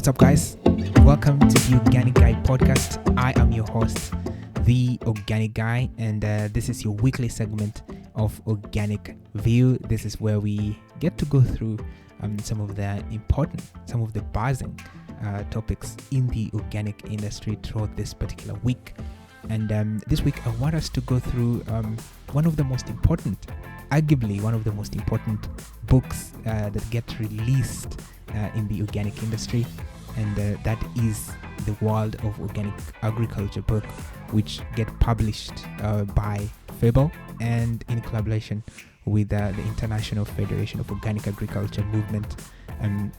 What's up, guys? Welcome to the Organic Guy podcast. I am your host, the Organic Guy, and this is your weekly segment of Organic View. This is where we get to go through some of the buzzing topics in the organic industry throughout this particular week. And this week, I want us to go through arguably one of the most important books that get released in the organic industry, and that is the World of Organic Agriculture book, which get published by FiBL and in collaboration with the International Federation of Organic Agriculture Movement,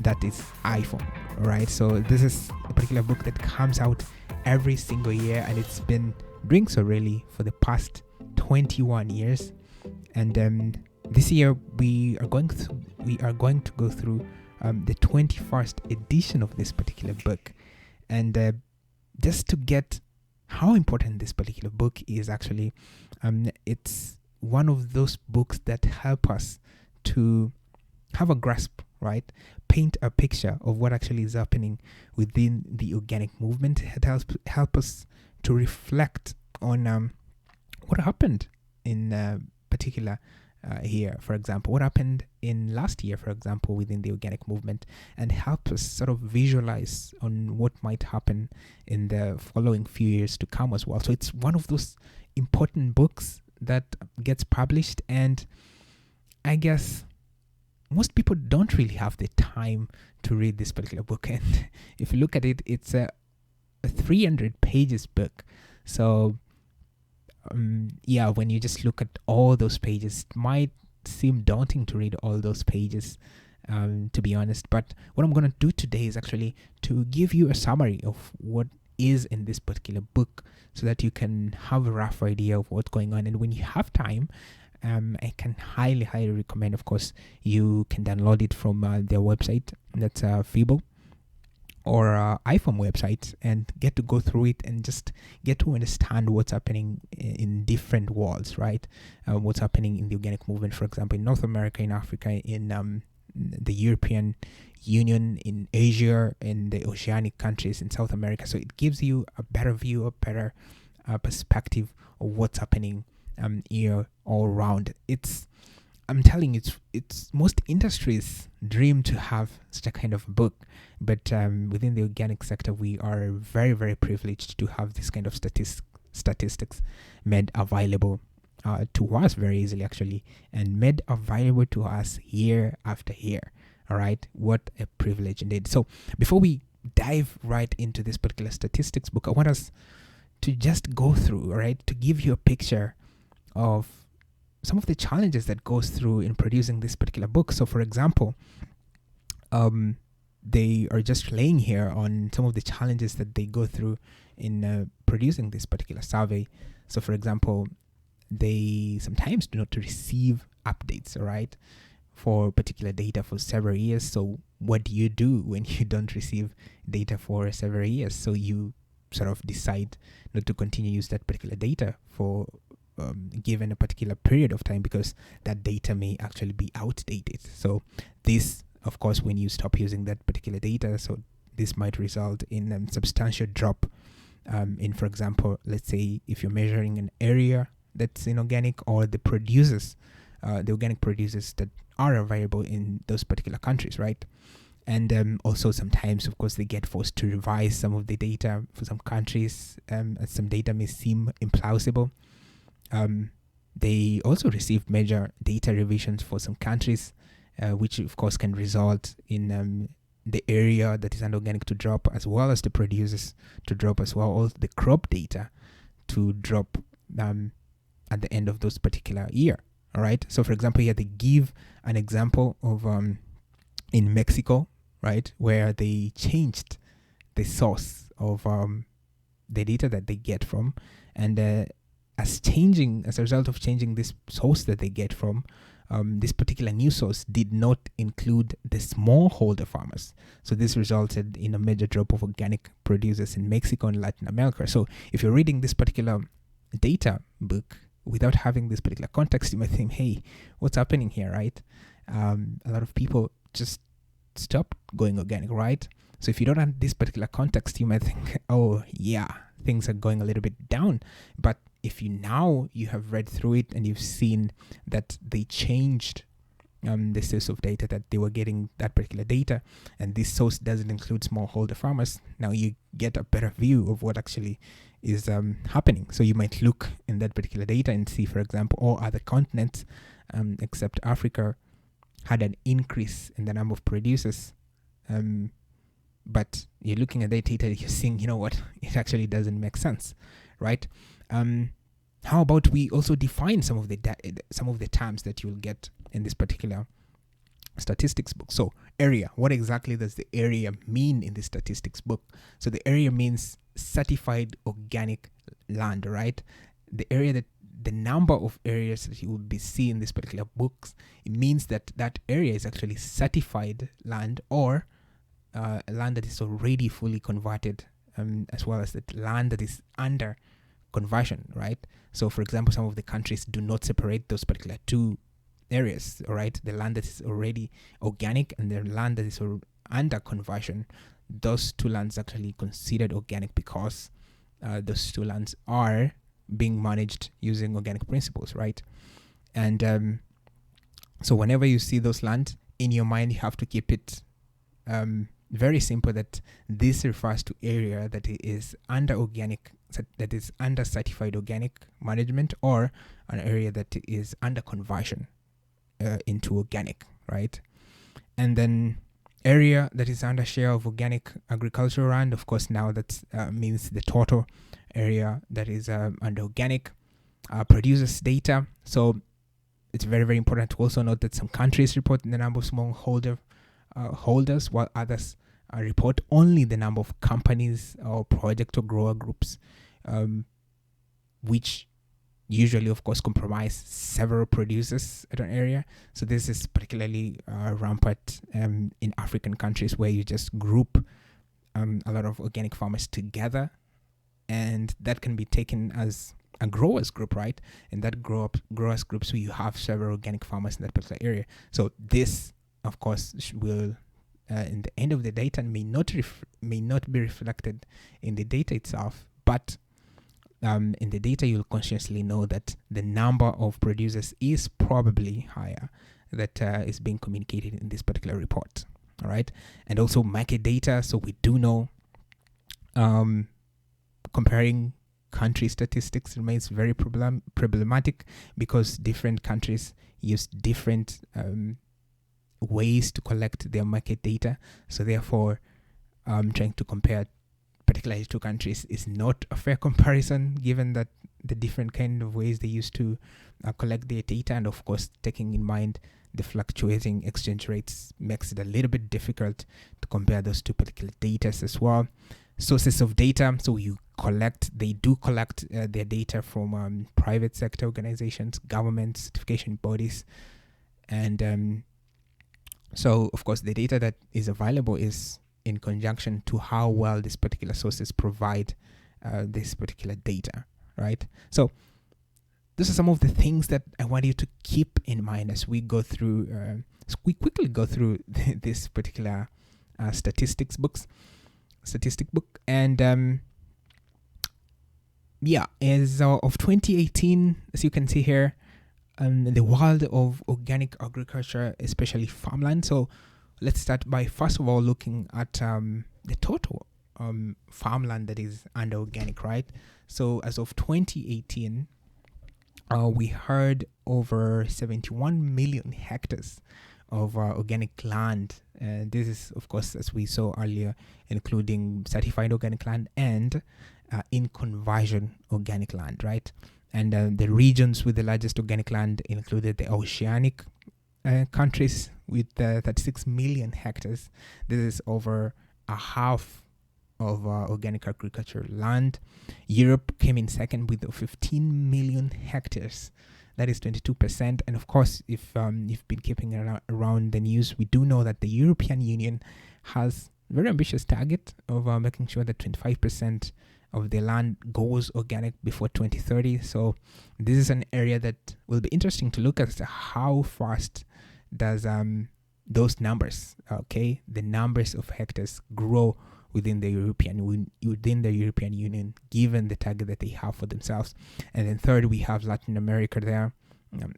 that is IFOAM, right? So this is a particular book that comes out every single year, and it's been doing so really for the past 21 years. And this year we are going to go through the 21st edition of this particular book, and just to get how important this particular book is, actually, it's one of those books that help us to have a grasp, right? Paint a picture of what actually is happening within the organic movement. It help us to reflect on what happened in particular here, for example, what happened in last year, for example, within the organic movement, and help us sort of visualize on what might happen in the following few years to come as well. So it's one of those important books that gets published, and I guess most people don't really have the time to read this particular book. And if you look at it, it's a 300 pages book. So when you just look at all those pages, it might seem daunting to read all those pages, to be honest. But what I'm going to do today is actually to give you a summary of what is in this particular book, so that you can have a rough idea of what's going on. And when you have time, I can highly recommend, of course, you can download it from their website. That's FiBL or IFOAM website, and get to go through it and just get to understand what's happening in different worlds, right? What's happening in the organic movement, for example, in North America, in Africa, in the European Union, in Asia, in the oceanic countries, in South America. So it gives you a better view, a better perspective of what's happening here all around. I'm telling you, it's most industries dream to have such a kind of book, but within the organic sector, we are very, very privileged to have this kind of statistics made available to us very easily, actually, and made available to us year after year. All right, what a privilege indeed. So before we dive right into this particular statistics book, I want us to just go through, all right, to give you a picture of some of the challenges that goes through in producing this particular book. So, for example, they are just laying here on some of the challenges that they go through in producing this particular survey. So, for example, they sometimes do not receive updates, all right, for particular data for several years. So what do you do when you don't receive data for several years? So you sort of decide not to continue use that particular data for given a particular period of time, because that data may actually be outdated. So this, of course, when you stop using that particular data, so this might result in a substantial drop in, for example, let's say if you're measuring an area that's inorganic, or the organic producers that are available in those particular countries, right? And also sometimes, of course, they get forced to revise some of the data for some countries, as some data may seem implausible. They also receive major data revisions for some countries, which of course can result in the area that is inorganic to drop, as well as the producers to drop as well, or the crop data to drop at the end of those particular year. All right. So, for example, here they give an example of in Mexico, right, where they changed the source of the data that they get from, and as a result of changing this source that they get from, this particular new source did not include the smallholder farmers. So this resulted in a major drop of organic producers in Mexico and Latin America. So if you're reading this particular data book without having this particular context, you might think, hey, what's happening here, right? A lot of people just stop going organic, right? So if you don't have this particular context, you might think, oh yeah, things are going a little bit down. But if you have read through it and you've seen that they changed the source of data, that they were getting that particular data, and this source doesn't include smallholder farmers, now you get a better view of what actually is happening. So you might look in that particular data and see, for example, all other continents except Africa had an increase in the number of producers. But you're looking at that data, you're seeing, you know what, it actually doesn't make sense, right? How about we also define some of the terms that you'll get in this particular statistics book. So area, what exactly does the area mean in the statistics book? So the area means certified organic land, right? The number of areas that you will be seeing in this particular books, it means that area is actually certified land, or land that is already fully converted, as well as the land that is under conversion, right? So for example, some of the countries do not separate those particular two areas, all right? The land that is already organic and the land that is under conversion, those two lands actually considered organic because those two lands are being managed using organic principles, right? And so whenever you see those lands in your mind, you have to keep it very simple, that this refers to area that is under organic, that is under certified organic management, or an area that is under conversion into organic, right? And then area that is under share of organic agricultural land, of course, now that means the total area that is under organic producers data. So it's very, very important to also note that some countries report the number of smallholder holders, while others report only the number of companies or project or grower groups, which usually, of course, comprise several producers at an area. So this is particularly rampant in African countries, where you just group a lot of organic farmers together, and that can be taken as a growers group, right? And that growers group, so you have several organic farmers in that particular area. So this, of course, will in the end of the data may not be reflected in the data itself, but in the data you'll consciously know that the number of producers is probably higher, that is being communicated in this particular report. All right, and also market data. So we do know comparing country statistics remains very problematic, because different countries use different ways to collect their market data. So therefore, trying to compare particularly two countries is not a fair comparison, given that the different kind of ways they use to collect their data, and of course taking in mind the fluctuating exchange rates makes it a little bit difficult to compare those two particular data as well. Sources of data, so they do collect their data from private sector organizations, governments, certification bodies, and so of course the data that is available is in conjunction to how well these particular sources provide this particular data, right? So these are some of the things that I want you to keep in mind as we go through, we quickly go through this particular statistic book. And as of 2018, as you can see here, the world of organic agriculture, especially farmland. So let's start by first of all looking at the total farmland that is under organic, right? So as of 2018, we heard over 71 million hectares of organic land. This is, of course, as we saw earlier, including certified organic land and in conversion organic land, right? And the regions with the largest organic land included the oceanic countries with 36 million hectares. This is over a half of organic agriculture land. Europe came in second with 15 million hectares. That is 22%. And of course, if you've been keeping around the news, we do know that the European Union has a very ambitious target of making sure that 25% of the land goes organic before 2030. So this is an area that will be interesting to look at, how fast does those numbers, okay, the numbers of hectares grow within the European Union, given the target that they have for themselves. And then third, we have Latin America there,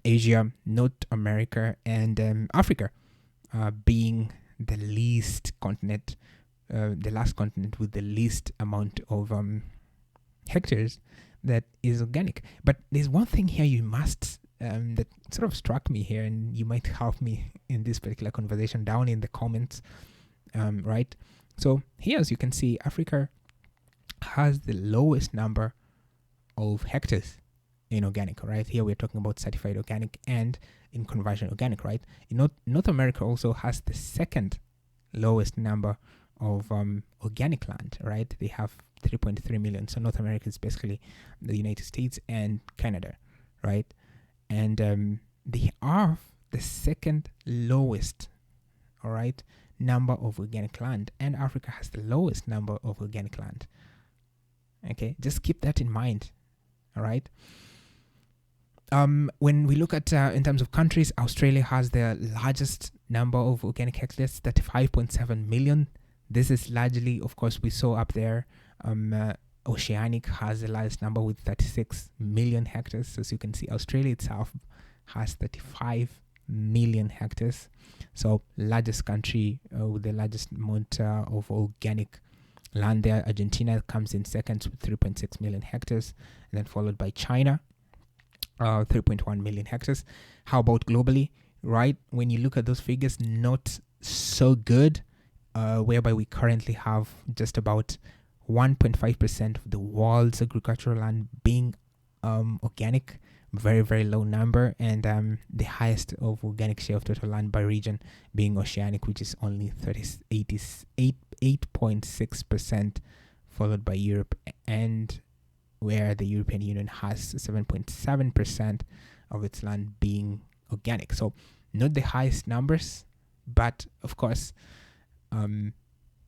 Asia, North America, and Africa, being the least continent, the last continent with the least amount of hectares that is organic. But there's one thing here you must that sort of struck me here, and you might help me in this particular conversation down in the comments, right? So here, as you can see, Africa has the lowest number of hectares in organic, right? Here we're talking about certified organic and in conversion organic, right? In North America also has the second lowest number of organic land, right? They have 3.3 million. So North America is basically the United States and Canada, right? And they are the second lowest, all right, number of organic land, and Africa has the lowest number of organic land. Okay, just keep that in mind, all right? When we look at in terms of countries, Australia has the largest number of organic hectares, 35.7 million. This is largely, of course, we saw up there, Oceanic has the largest number with 36 million hectares. So as you can see, Australia itself has 35 million hectares. So largest country with the largest amount of organic land there. Argentina comes in second with 3.6 million hectares, and then followed by China, 3.1 million hectares. How about globally, right? When you look at those figures, not so good, whereby we currently have just about 1.5% of the world's agricultural land being organic. Very, very low number, and the highest of organic share of total land by region being Oceanic, which is only 8.6%, followed by Europe, and where the European Union has 7.7% of its land being organic. So not the highest numbers, but of course,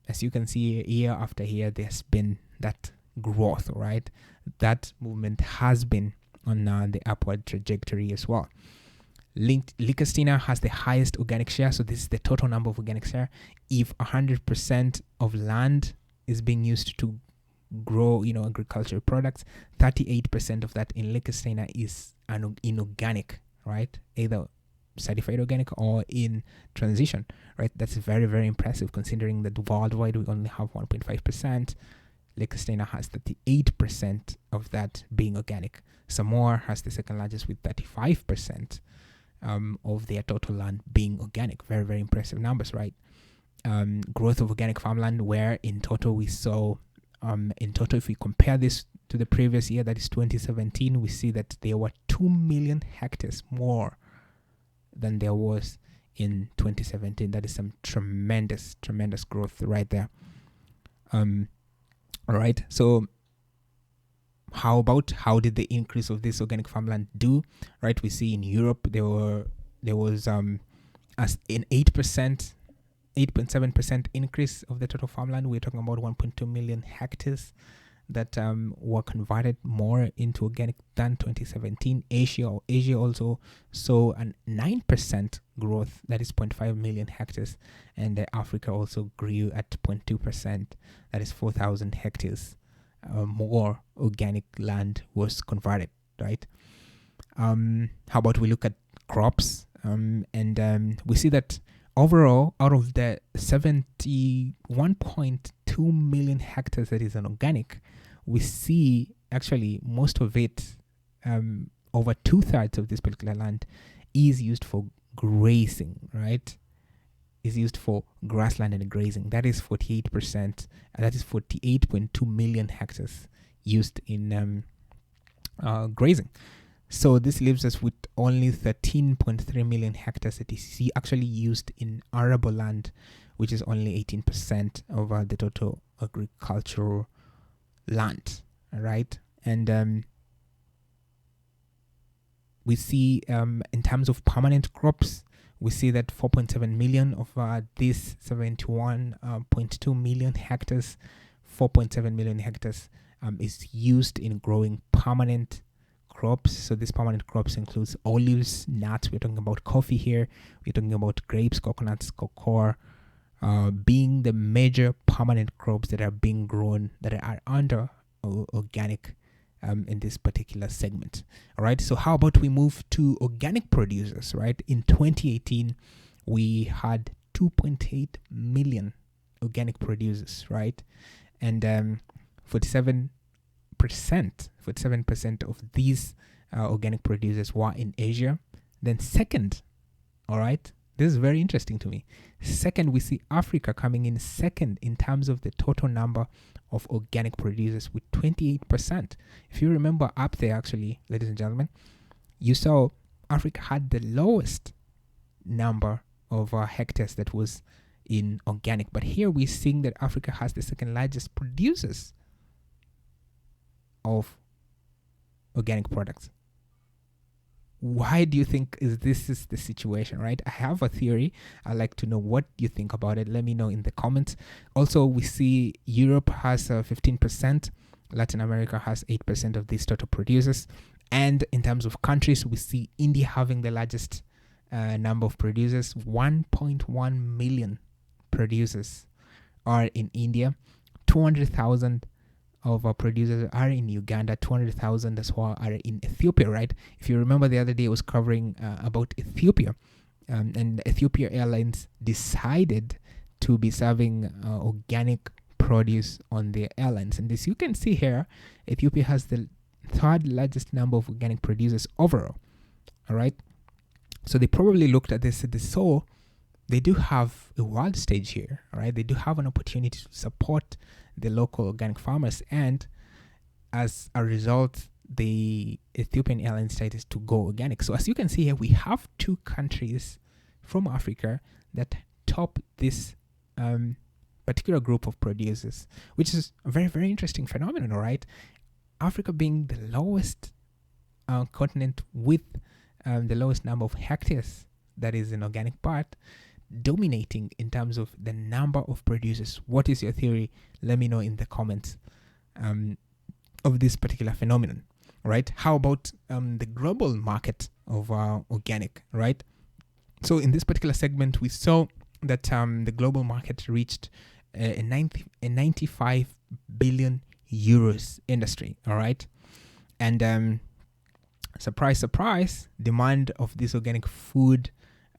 as you can see year after year, there's been that growth, right? That movement has been on the upward trajectory as well. Liechtenstein has the highest organic share, so this is the total number of organic share. If 100% of land is being used to grow, agricultural products, 38% of that in Liechtenstein is inorganic, right? Either certified organic or in transition, right? That's very, very impressive considering that worldwide we only have 1.5%. Liechtenstein has 38% of that being organic. Samoa has the second largest with 35% of their total land being organic. Very, very impressive numbers, right? Growth of organic farmland, where in total we saw, if we compare this to the previous year, that is 2017, we see that there were 2 million hectares more than there was in 2017. That is some tremendous, tremendous growth right there. All right, so how did the increase of this organic farmland do? Right, we see in Europe there was as in 8.7% increase of the total farmland. We're talking about 1.2 million hectares that were converted more into organic than 2017. Asia also saw a 9% growth, that is 0.5 million hectares, and Africa also grew at 0.2%, that is 4,000 hectares more organic land was converted, right? How about we look at crops, and we see that overall, out of the 71.2 million hectares that is an organic, we see actually most of it, over 2/3 of this particular land is used for grazing, right? Is used for grassland and grazing. That is 48%. That is 48.2 million hectares used in grazing. So this leaves us with only 13.3 million hectares that is actually used in arable land, which is only 18% of the total agricultural land, right? And we see in terms of permanent crops, we see that 4.7 million of these 71.2 million hectares, 4.7 million hectares is used in growing permanent crops. So these permanent crops includes olives, nuts. We're talking about coffee here. We're talking about grapes, coconuts, cocoa, being the major permanent crops that are being grown that are under organic in this particular segment. All right. So how about we move to organic producers, right? In 2018, we had 2.8 million organic producers, right? And 47% of these organic producers were in Asia. Then second, all right, this is very interesting to me. Second, we see Africa coming in second in terms of the total number of organic producers with 28%. If you remember up there, actually, ladies and gentlemen, you saw Africa had the lowest number of hectares that was in organic. But here we're seeing that Africa has the second largest producers of organic products. Why do you think this is the situation, right? I have a theory. I'd like to know what you think about it. Let me know in the comments. Also, we see Europe has 15%. Latin America has 8% of these total producers. And in terms of countries, we see India having the largest number of producers. 1.1 million producers are in India. 200,000 of our producers are in Uganda. 200,000 as well are in Ethiopia, right? If you remember the other day, I was covering about Ethiopia, and Ethiopia Airlines decided to be serving organic produce on their airlines. And as you can see here, Ethiopia has the third largest number of organic producers overall. All right. So they probably looked at this and they saw they do have a world stage here, right? They do have an opportunity to support the local organic farmers, and as a result, the Ethiopian Airlines decided to go organic. So as you can see here, we have two countries from Africa that top this particular group of producers, which is a very, very interesting phenomenon, right? Africa being the lowest continent with the lowest number of hectares that is in organic part, dominating in terms of the number of producers. What is your theory? Let me know in the comments of this particular phenomenon, right? How about the global market of organic, right? So in this particular segment, we saw that the global market reached a 95 billion euros industry, all right? And surprise, surprise, demand of this organic food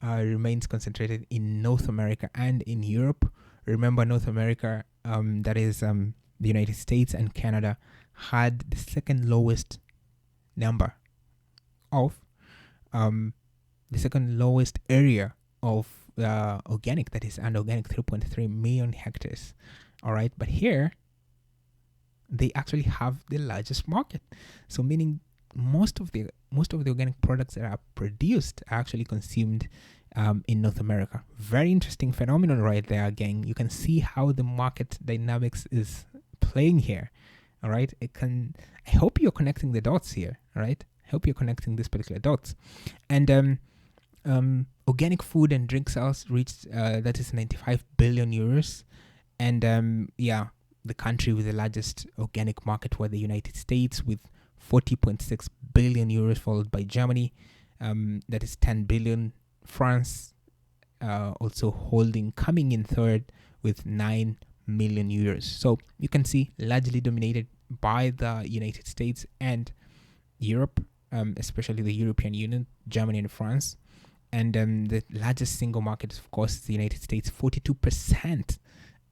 remains concentrated in North America and in Europe. Remember, North America, that is the United States and Canada, had the second lowest number of the second lowest area of organic, that is unorganic, 3.3 million hectares. All right, but here they actually have the largest market. So meaning most of the organic products that are produced are actually consumed in North America. Very interesting phenomenon right there, gang. You can see how the market dynamics is playing here. All right, I hope you're connecting the dots here. All right, I hope you're connecting these particular dots. And organic food and drink sales reached that is 95 billion euros. And the country with the largest organic market were the United States with 40.6 billion euros, followed by Germany, that is 10 billion. France also coming in third with 9 million euros. So you can see largely dominated by the United States and Europe, especially the European Union, Germany and France. And the largest single market, of course, is the United States. 42%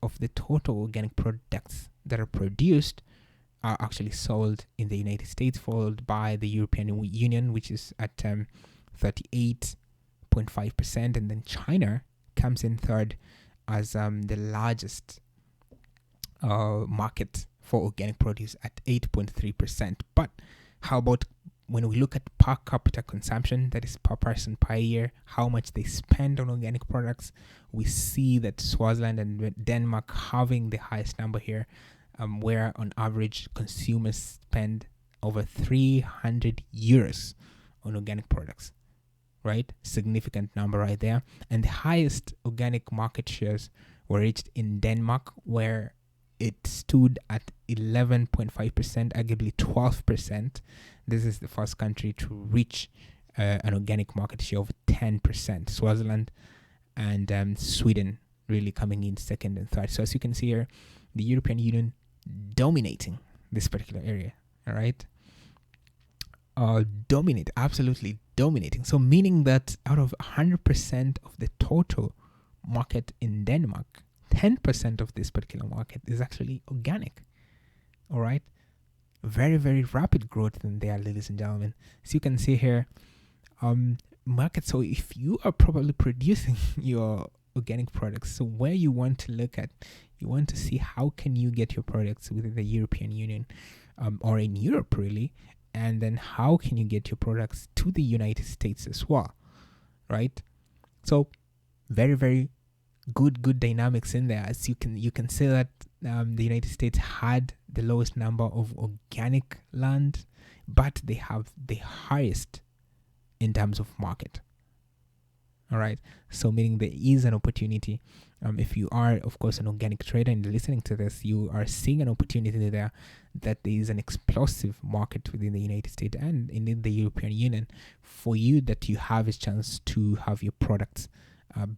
of the total organic products that are produced are actually sold in the United States, followed by the European Union, which is at 38.5%, and then China comes in third as the largest market for organic produce at 8.3%. But how about when we look at per capita consumption, that is per person per year, how much they spend on organic products? We see that Swaziland and Denmark having the highest number here, where on average consumers spend over 300 euros on organic products, right? Significant number right there. And the highest organic market shares were reached in Denmark, where it stood at 11.5%, arguably 12%. This is the first country to reach an organic market share of 10%. Swaziland and Sweden really coming in second and third. So as you can see here, the European Union dominating this particular area. All right. Absolutely dominating. So meaning that out of 100% of the total market in Denmark, 10% of this particular market is actually organic. All right. Very, very rapid growth in there, ladies and gentlemen. So you can see here, market. So if you are probably producing your organic products, so where you want to look at, you want to see how can you get your products within the European Union or in Europe really, and then how can you get your products to the United States as well, right? So very, very good dynamics in there. As you can see that the United States had the lowest number of organic land, but they have the highest in terms of market. All right. So meaning there is an opportunity. If you are, of course, an organic trader and listening to this, you are seeing an opportunity there that there is an explosive market within the United States and in the European Union for you, that you have a chance to have your products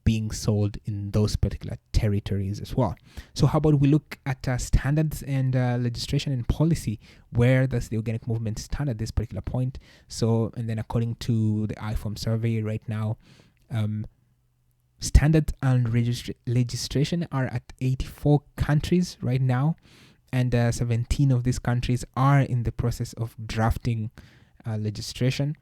being sold in those particular territories as well. So how about we look at standards and legislation and policy? Where does the organic movement stand at this particular point? So, and then according to the IFOAM survey right now, standard and legislation are at 84 countries right now, and 17 of these countries are in the process of drafting legislation.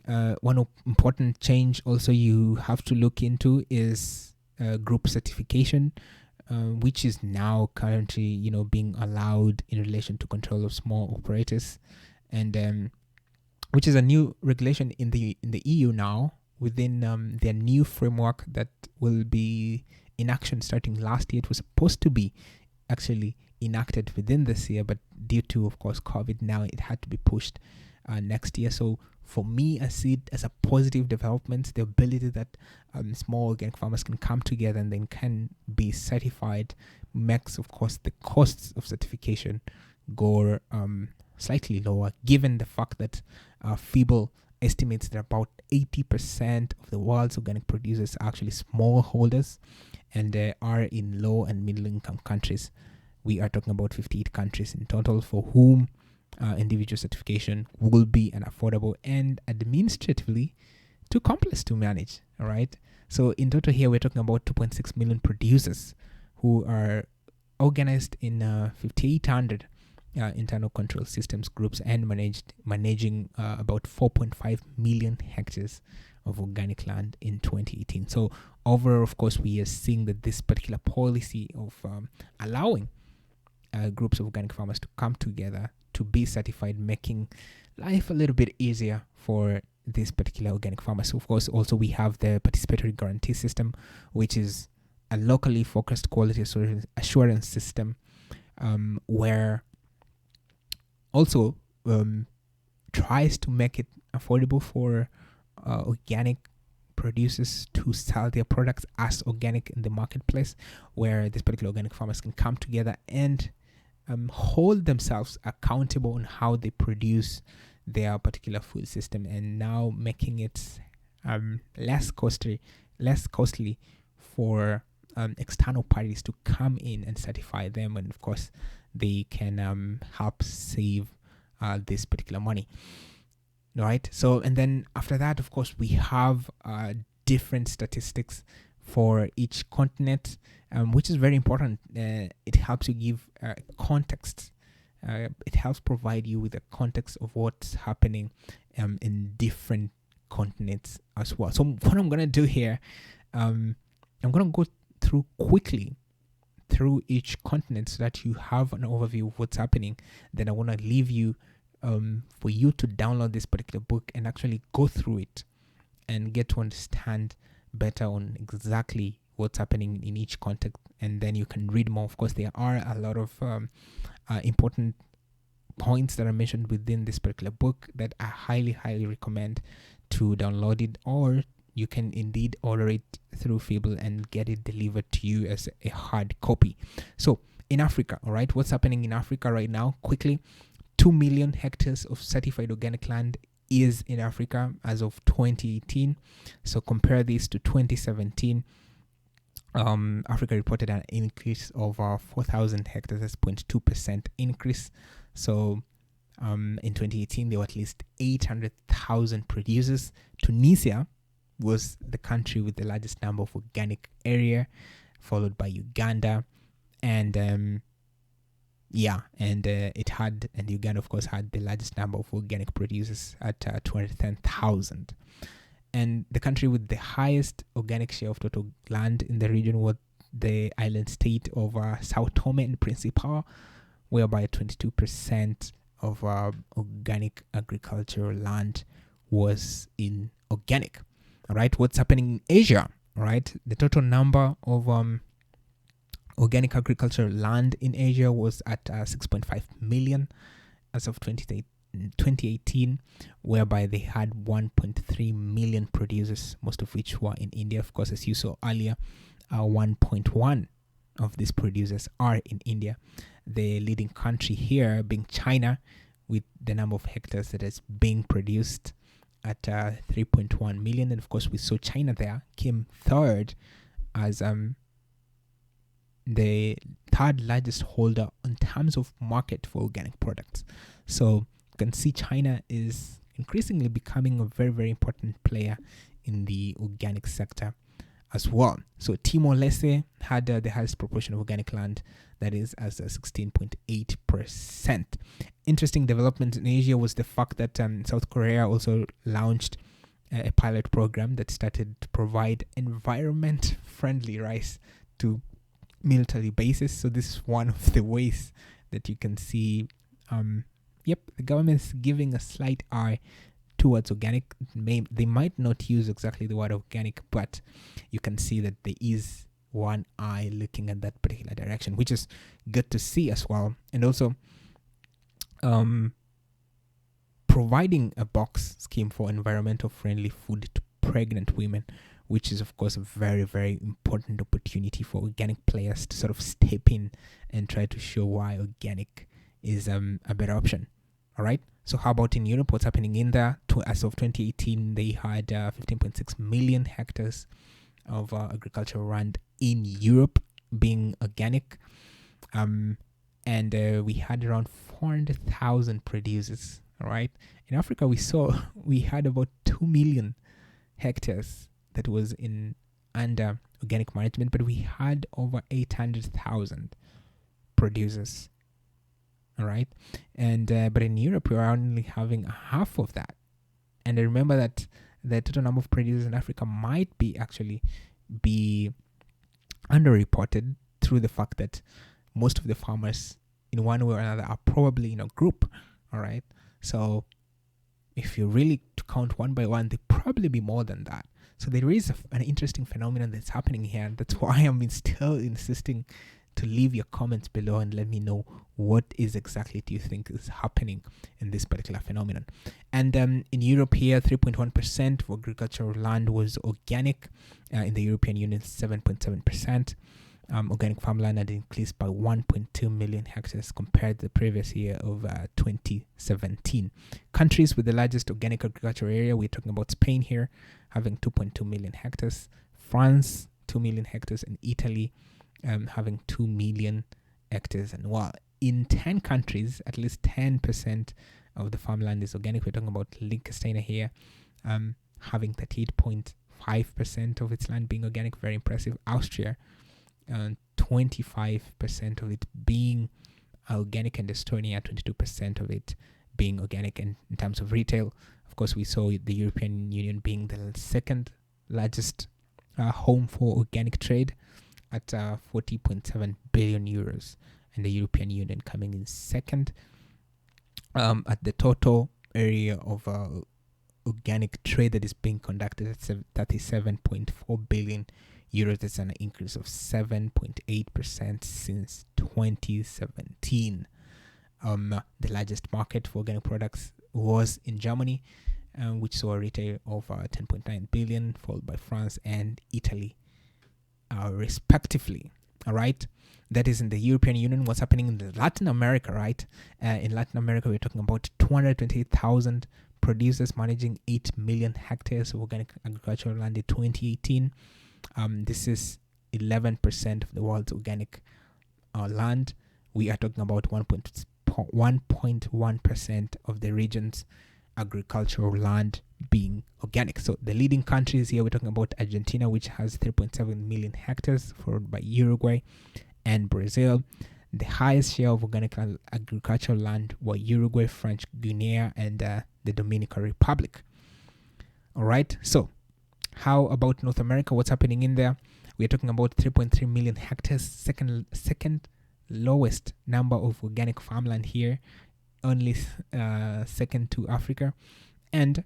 One important change also you have to look into is group certification, which is now currently being allowed in relation to control of small operators, and which is a new regulation in the EU now, within their new framework that will be in action starting last year. It was supposed to be actually enacted within this year, but due to, of course, COVID, now it had to be pushed next year. So for me, I see it as a positive development, the ability that small organic farmers can come together and then can be certified makes, of course, the costs of certification go slightly lower, given the fact that FiBL estimates that about 80% of the world's organic producers are actually smallholders, and they are in low and middle income countries. We are talking about 58 countries in total for whom individual certification will be unaffordable and administratively too complex to manage. All right. So in total here, we're talking about 2.6 million producers who are organized in 5,800 internal control systems groups and managing about 4.5 million hectares of organic land in 2018. So overall, of course, we are seeing that this particular policy of allowing groups of organic farmers to come together to be certified, making life a little bit easier for this particular organic farmers. So of course, also we have the participatory guarantee system, which is a locally focused quality assurance system, where also tries to make it affordable for organic producers to sell their products as organic in the marketplace, where these particular organic farmers can come together and hold themselves accountable on how they produce their particular food system, and now making it less costly for external parties to come in and certify them, and of course they can help save this particular money. Right. So, and then after that, of course, we have different statistics for each continent, which is very important. It helps you give context. It helps provide you with a context of what's happening in different continents as well. So what I'm going to do here, I'm going to go through quickly through each continent so that you have an overview of what's happening. Then I want to leave you for you to download this particular book and actually go through it and get to understand better on exactly what's happening in each context, and then you can read more. Of course, there are a lot of important points that are mentioned within this particular book that I highly recommend to download it, or you can indeed order it through FiBL and get it delivered to you as a hard copy. So in Africa, all right, what's happening in Africa right now? Quickly, 2 million hectares of certified organic land is in Africa as of 2018. So compare this to 2017. Africa reported an increase of 4,000 hectares, that's 0.2% increase. So in 2018, there were at least 800,000 producers. Tunisia was the country with the largest number of organic area, followed by Uganda, and Uganda, of course, had the largest number of organic producers at 210,000. And the country with the highest organic share of total land in the region was the island state of Sao Tome and Principe, whereby 22% of organic agricultural land was in organic. All right, what's happening in Asia? All right, the total number of organic agricultural land in Asia was at 6.5 million as of 2018, whereby they had 1.3 million producers, most of which were in India. Of course, as you saw earlier, 1.1 of these producers are in India. The leading country here being China, with the number of hectares that is being produced at 3.1 million. And of course, we saw China there came third as the third largest holder in terms of market for organic products. So you can see China is increasingly becoming a very, very important player in the organic sector as well. So Timor-Leste had the highest proportion of organic land, that is as 16.8%. Interesting development in Asia was the fact that South Korea also launched a pilot program that started to provide environment-friendly rice to military bases. So this is one of the ways that you can see the government is giving a slight eye towards organic. They might not use exactly the word organic, but you can see that there is one eye looking at that particular direction, which is good to see as well. And also providing a box scheme for environmental friendly food to pregnant women, which is of course a very, very important opportunity for organic players to sort of step in and try to show why organic is a better option. All right. So how about in Europe? What's happening in there? As of 2018, they had 15.6 million hectares of agricultural land in Europe being organic. And we had around 400,000 producers. All right. In Africa, we had about 2 million hectares that was under organic management, but we had over 800,000 producers. All right, and but in Europe we are only having half of that. And I remember that the total number of producers in Africa might be underreported through the fact that most of the farmers, in one way or another, are probably in a group. All right, so if you really count one by one, they probably be more than that. So there is an interesting phenomenon that's happening here, and that's why I'm still insisting to leave your comments below and let me know what is exactly do you think is happening in this particular phenomenon. And in Europe here, 3.1% of agricultural land was organic. In the European Union, 7.7%. Organic farmland had increased by 1.2 million hectares compared to the previous year of 2017. Countries with the largest organic agricultural area, we're talking about Spain here, having 2.2 million hectares, France, 2 million hectares, and Italy having 2 million hectares. And while in 10 countries, at least 10% of the farmland is organic. We're talking about Liechtenstein here, having 38.5% of its land being organic. Very impressive. Austria, 25% of it being organic, and Estonia, 22% of it being organic. And in terms of retail, of course, we saw the European Union being the second largest home for organic trade at 40.7 billion euros, and the European Union coming in second. At the total area of organic trade that is being conducted at 37.4 billion euros. That's an increase of 7.8% since 2017. The largest market for organic products was in Germany, which saw a retail of 10.9 billion, followed by France and Italy, respectively. All right. That is in the European Union. What's happening in Latin America, right? In Latin America, we're talking about 228,000 producers managing 8 million hectares of organic agricultural land in 2018. This is 11% of the world's organic land. We are talking about 1.1% of the region's agricultural land being organic. So the leading countries here, we're talking about Argentina, which has 3.7 million hectares, followed by Uruguay and Brazil. The highest share of organic agricultural land were Uruguay, French Guiana, and the Dominican Republic. All right. So how about North America? What's happening in there? We're talking about 3.3 million hectares, second lowest number of organic farmland here, only second to Africa, and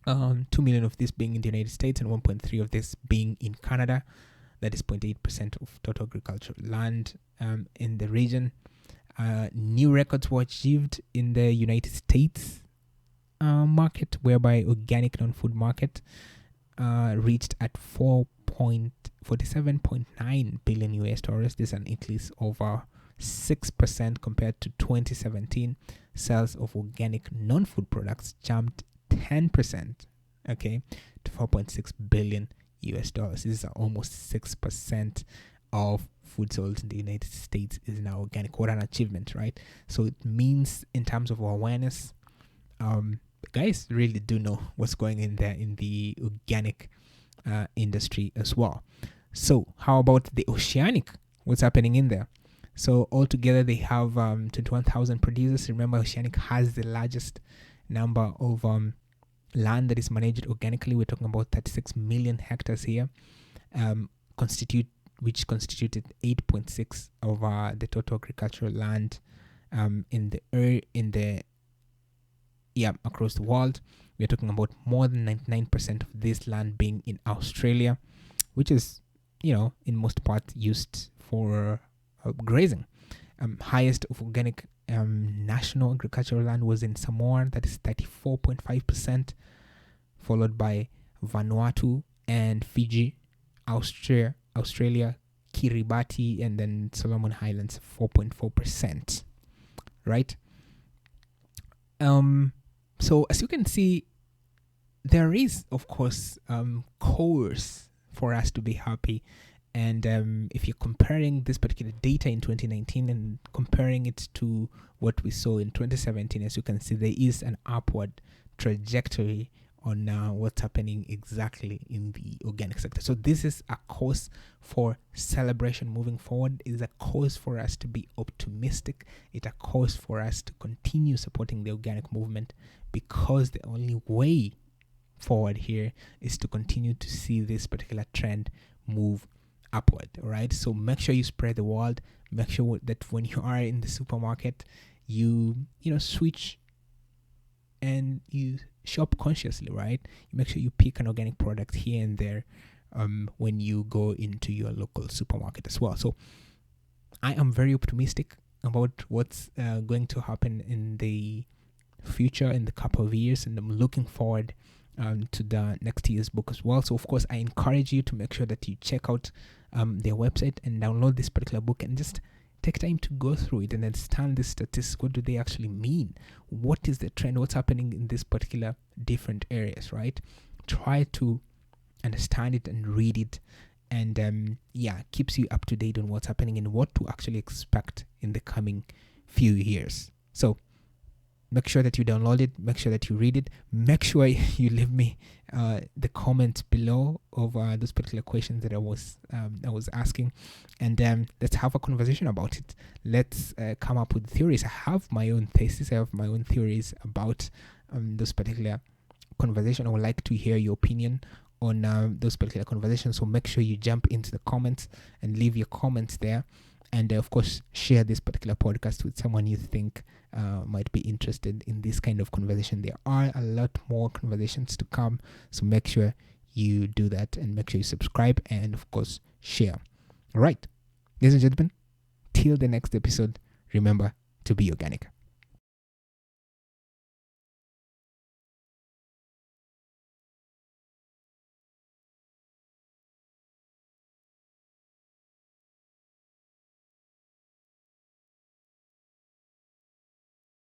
2 million of this being in the United States and 1.3 of this being in Canada. That is 0.8% of total agricultural land in the region. New records were achieved in the United States market, whereby organic non-food market reached at $47.9 billion US dollars. This is an increase over 6% compared to 2017. Sales of organic non-food products jumped 10%, okay, to 4.6 billion US dollars. This is almost 6% of food sold in the United States is now organic. What an achievement, right? So it means in terms of awareness, guys really do know what's going in there in the organic industry as well. So how about the Oceanic? What's happening in there? So altogether they have 21,000 producers. Remember, Oceanic has the largest number of land that is managed organically. We're talking about 36 million hectares here, which constituted 8.6 of the total agricultural land across the world. We're talking about more than 99% of this land being in Australia, which is, in most parts used for grazing. Highest of organic national agricultural land was in Samoa, that is 34.5%, followed by Vanuatu and Fiji, Australia, Kiribati, and then Solomon Islands, 4.4%, right? So as you can see, there is, of course, cause for us to be happy. And if you're comparing this particular data in 2019 and comparing it to what we saw in 2017, as you can see, there is an upward trajectory on what's happening exactly in the organic sector. So this is a cause for celebration moving forward. It is a cause for us to be optimistic. It's a cause for us to continue supporting the organic movement, because the only way forward here is to continue to see this particular trend move upward. All right, so make sure you spread the word. Make sure that when you are in the supermarket, you switch and you shop consciously, right? You make sure you pick an organic product here and there when you go into your local supermarket as well. So I am very optimistic about what's going to happen in the future, in the couple of years, and I'm looking forward to the next year's book as well. So of course I encourage you to make sure that you check out their website and download this particular book and just take time to go through it and understand the statistics. What do they actually mean? What is the trend? What's happening in this particular different areas, right? Try to understand it and read it, and keeps you up to date on what's happening and what to actually expect in the coming few years. So make sure that you download it, make sure that you read it, make sure you leave me the comments below of those particular questions that I was asking, and let's have a conversation about it. Let's come up with theories. I have my own thesis, I have my own theories about those particular conversation. I would like to hear your opinion on those particular conversations, so make sure you jump into the comments and leave your comments there. And of course, share this particular podcast with someone you think might be interested in this kind of conversation. There are a lot more conversations to come, so make sure you do that, and make sure you subscribe, and of course, share. All right, ladies and gentlemen, till the next episode, remember to be organic.